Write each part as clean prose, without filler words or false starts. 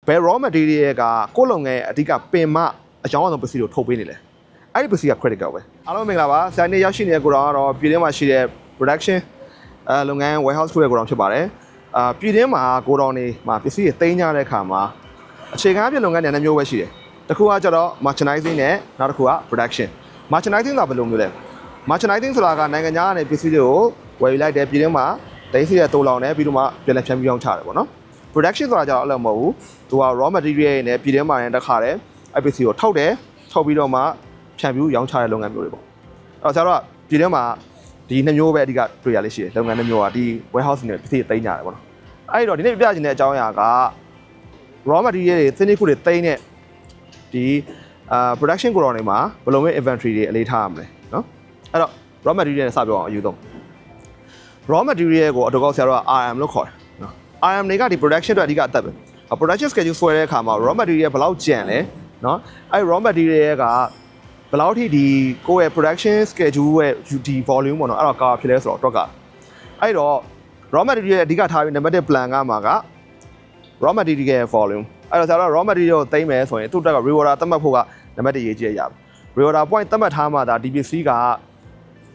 bell raw material ကကိုလုံငယ်အဓိကပင်မအကြောင်းအဆုံးပစ္စည်းကိုထုတ်ပေးနေလေအဲ့ဒီပစ္စည်းက critical ပဲအားလုံးမင်္ဂလာပါဆရာနေရောက်ရှိနေတဲ့ကိုတော်ကတော့ပြည်တွင်းမှာရှိတဲ့ production လုပ်ငန်း warehouse ကိုတော်ဖြစ်ပါတယ်ပြည်တွင်းမှာကိုတော်နေမှာပစ္စည်းတွေသိမ်းကြတဲ့အခါမှာအခြေခံအဖြစ်လုပ်ငန်းတွေနဲ့မျိုးပဲရှိတယ်တစ်ခုကကျတော့ merchandising နဲ့နောက်တစ်ခုက production merchandising ဆိုတာဘယ်လိုမျိုးလဲ merchandising ဆိုတာကနိုင်ငံခြားကနေပစ္စည်းတွေကိုဝယ်ယူလိုက်တယ်ပြည်တွင်းမှာတိုင်းစီတဲ့တိုးလောင်တယ်ပြီးတော့မှပြန်လည်ဖြန့်ဖြူးအောင်ချတယ်ပေါ့နော် production ဆိုတာကျတော့အဲ့လိုမဟုတ်ဘူးသူက raw material တွေနဲ့ပြည်တွင်းမှာလည်းတစ်ခါတည်းအဲ့ပစ္စည်းကိုထုတ်တယ်ထုတ်ပြီးတော့မှဖြန့်ဖြူးရောင်းချတဲ့လုပ်ငန်းမျိုးတွေပေါ့အဲ့တော့ဆရာတို့ကပြည်တွင်းမှာဒီနှစ်မျိုးပဲအဓိကတွေ့ရလေးရှိတယ်လုပ်ငန်းနှစ်မျိုးကဒီ warehouse နဲ့ပစ္စည်းသိမ်းကြတယ်ပေါ့နော်အဲ့တော့ဒီနေ့ပြချင်တဲ့အကြောင်းအရာက raw material တွေသင်းခုတွေသိမ်းတဲ့ဒီ production ကိုတော်တွေမှာဘယ်လိုမျိုး inventory တွေအလေးထားရမလဲနော်အဲ့တော့ raw material နဲ့စပြောအောင်အယူဆုံး raw material ကိုအတော့ဆရာတို့က RM လို့ခေါ်တယ်နော် RM တွေကဒီ production အတွက်အဓိကအသက်ပဲ production schedule ဆွဲတဲ့အခါမှာ raw material ဘယ်လောက်ကျန်လဲနော်အဲ့ raw material ကဘယ်လောက်ထိဒီကိုယ့်ရဲ့ production schedule ရဲ့ UT volume ပေါ့နော်အဲ့တော့ကာဖြစ်လဲဆိုတော့အတွက်ကအဲ့တော့ raw material အဓိကထားပြီး number 1 plan ကမှာက raw material volume အဲ့တော့ဆရာတို့ raw material ကိုသိမ်းမယ်ဆိုရင်သူ့တက်က reorder သတ်မှတ်ဖို့က number 1ရေးကြည့်ရရ reorder point သတ်မှတ်ထားမှဒါ DPC က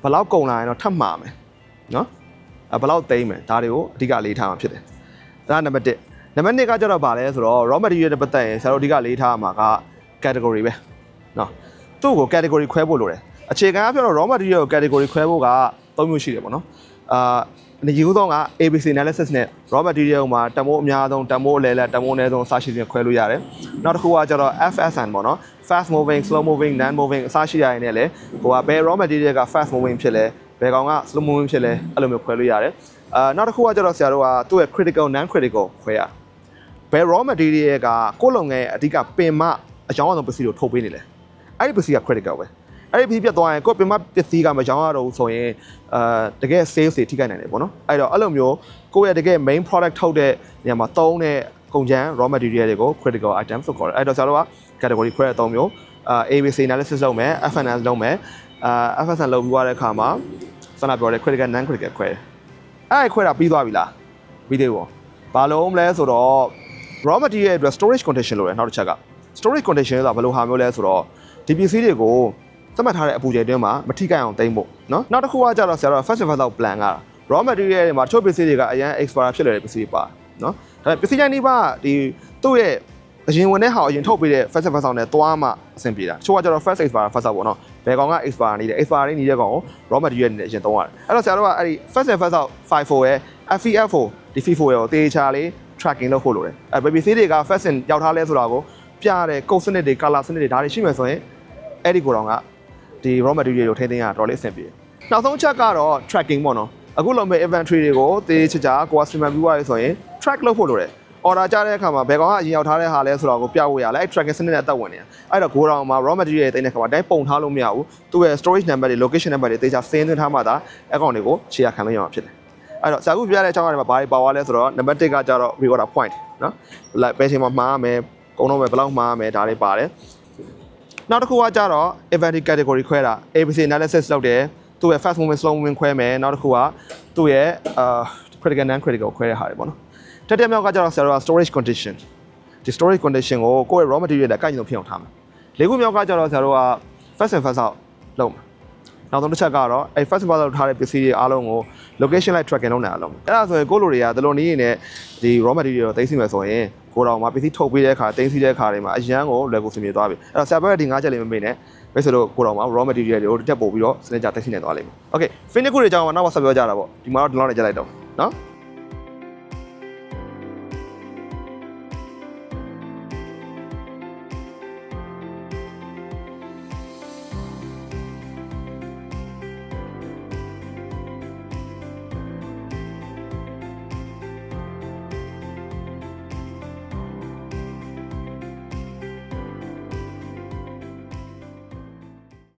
ဘယ်လောက်ကုန်လာရင်တော့ထပ်မှာမယ်နော်ဘယ်လောက်သိမ်းမယ်ဒါတွေကိုအဓိကလေးထားမှာဖြစ်တယ်ဒါက number 1 number 2ကကျတော့ဗာလဲဆိုတော့ raw material နဲ့ပတ်သက်ရင်ဆရာတို့အဓိကလေးထားမှာက category ပဲနော်သူ့ကို category ခွဲဖို့လိုတယ်အခြေခံအဖြစ်တော့ raw material ကို category ခွဲဖို့က3မျိုးရှိတယ်ပေါ့နော်အရင်ဆုံးက ABC analysis နဲ့ raw material မှာတမိုးအများဆုံးတမိုးအလဲလဲတမိုးအနည်းဆုံးအစရှိတဲ့ခွဲလို့ရတယ်နောက်တစ်ခုကကျတော့ FSN ပေါ့နော် fast moving slow moving non moving အစရှိရရင်လည်းဟိုကဘယ် raw material က fast moving ဖြစ်လဲဘယ်ကောင်က slow moving ဖြစ်လဲအဲ့လိုမျိုးခွဲလို့ရတယ်နောက်တစ်ခုကကျတော့ဆရာတို့ကသူ့ရဲ့ critical non critical ခွဲရဘယ် raw material ကကိုလုံငယ်အဓိကပင်မအကြောင်းအဆုံးပစ္စည်းကိုထုတ်ပေးနေလေအဲ့ဒီပစ္စည်းက critical ပဲအဲ့ဒီပစ္စည်းပြတ်သွားရင်ကိုပင်မပစ္စည်းကမရောင်းရတော့ဘူးဆိုရင်တကယ် sales တွေထိခိုက်နိုင်တယ်ပေါ့နော်အဲ့တော့အဲ့လိုမျိုးကိုယ့်ရဲ့တကယ် main product ထုတ်တဲ့နေရာမှာသုံးတဲ့ကုန်ကျန်း raw material တွေကို critical items ဆိုခေါ်တယ်အဲ့တော့ဆရာတို့က category ခွဲတဲ့၃မျိုးABC analysis လုပ်မယ် FNS လုပ်မယ်FSN လုပ်ပြီးသွားတဲ့အခါမှာစနပြောတဲ့ critical non critical ခွဲအဲ့ခွဲတာပြီးသွားပြီလားပြီးသေးဘူးဘာလို့မလဲဆိုတော့ raw material အတွက် storage condition လို့ရနောက်တစ်ချက်က storage condition ဆိုတာဘယ်လိုဟာမျိုးလဲဆိုတော့ဒီပစ္စည်းတွေကိုသတ်မှတ်ထားတဲ့အပူချိန်တွင်းမှာမထိခိုက်အောင်သိမ်းဖို့เนาะနောက်တစ်ခုကကြတော့ဆရာတို့ first and first plan က raw material တွေမှာချို့ပစ္စည်းတွေကအရင် expire ဖြစ်လာတဲ့ပစ္စည်းတွေပါเนาะဒါပေမဲ့ပစ္စည်းတိုင်းဒီပါဒီသူ့ရဲ့အရင်ဝင်တဲ့ဟာအရင်ထုတ်ပေးတဲ့ first and first နဲ့သွားမှအဆင်ပြေတာချို့ကကြတော့ first expire first ပေါ့เนาะဘယ်ကောင်က expire နေတယ် expire နေတဲ့ကောင်ကို raw material နဲ့အရင်သုံးရတယ်အဲ့တော့ဆရာတို့ကအဲ့ဒီ first and first 54ရဲ့ FEFO ဒီ FIFO ရဲ့တေချာလေး tracking လုပ်ဖို့လိုတယ်အဲ့ပစ္စည်းတွေက first and ရောက်ထားလဲဆိုတာကိုပြတဲ့ code စနစ်တွေ color စနစ်တွေဒါတွေရှိမှဆိုရင်အဲ့ဒီကိုတော့ကဒီ raw material ကိုထိန်းသိမ်းရတော့လေးအဆင်ပြေနောက်ဆုံးချက်ကတော့ tracking ပေါ့နော်အခုလုံးမဲ့ inventory တွေကိုတေးချာကိုက stream ပြီးသွားရဆိုရင် track လုပ်ဖို့လိုတယ် order ကြတဲ့အခါမှာဘယ်ကောင်ကအရင်ရောက်ထားတဲ့ဟာလဲဆိုတော့ကိုပြဖို့ရလဲအဲ့ tracking စနစ်နဲ့အသက်ဝင်နေအဲ့တော့ go down မှာ raw material တွေတိတ်တဲ့ခါမှာတိုင်းပုံထားလို့မရဘူးသူ့ရဲ့ storage number တွေ location number တွေတေးချာစင်းသွင်းထားမှသာအကောင့်တွေကိုခြေရခံလို့ရမှာဖြစ်တယ်အဲ့တော့ဆရာခုပြတဲ့အကြောင်းအရာတွေမှာဘာတွေပါသွားလဲဆိုတော့ number 1ကကြတော့ reorder point နော် like ဘယ်ချိန်မှာမှားမယ်ကုန်တော့ပဲဘယ်လောက်မှားမယ်ဒါတွေပါတယ်နောက်တစ်ခုကကြတော့ inventory category ခွဲတာ ABC analysis လုပ်တယ်သူ့ရဲ့ fast moving slow moving ခွဲမယ်နောက်တစ်ခုကသူ့ရဲ့ critical non critical ခွဲတဲ့ဟာတွေပေါ့နော်တက်မြောက်ကကြတော့ဆရာတို့က storage condition ဒီ storage condition ကိုကိုယ့်ရဲ့ raw material နဲ့ကိုက်ညီလို့ဖြစ်အောင်ထားမယ်လေးခုမြောက်ကကြတော့ဆရာတို့က first and first လုပ်မယ်နောက်ဆုံးတစ်ချက်ကတော့အဲ first and first လုပ်ထားတဲ့ပစ္စည်းတွေအားလုံးကို location like tracking လုပ်နိုင်အောင်လုပ်မယ်အဲ့ဒါဆိုရင်ကိုယ့်လူတွေကဒီလိုနည်းနဲ့ဒီ raw material ကိုသိသိမယ်ဆိုရင်ကိုတော်မှာပစ္စည်းထုတ်ပေးတဲ့အခါသိသိတဲ့အခါတွေမှာအရန်ကိုလွယ်ကူစင်ပြေသွားပြီအဲ့တော့ဆရာဘက်ကဒီ၅ချက်လေးမမေ့နဲ့ပဲဆိုတော့ကိုတော်မှာ raw material တွေကိုတက်ပို့ပြီးတော့စနစ်ကြသိသိနိုင်သွားလိမ့်မယ် okay finish ခုတွေအကြောင်းမှာနောက်မှဆက်ပြောကြတာပေါ့ဒီမှာတော့ဒီလောက်နဲ့ကြက်လိုက်တော့နော်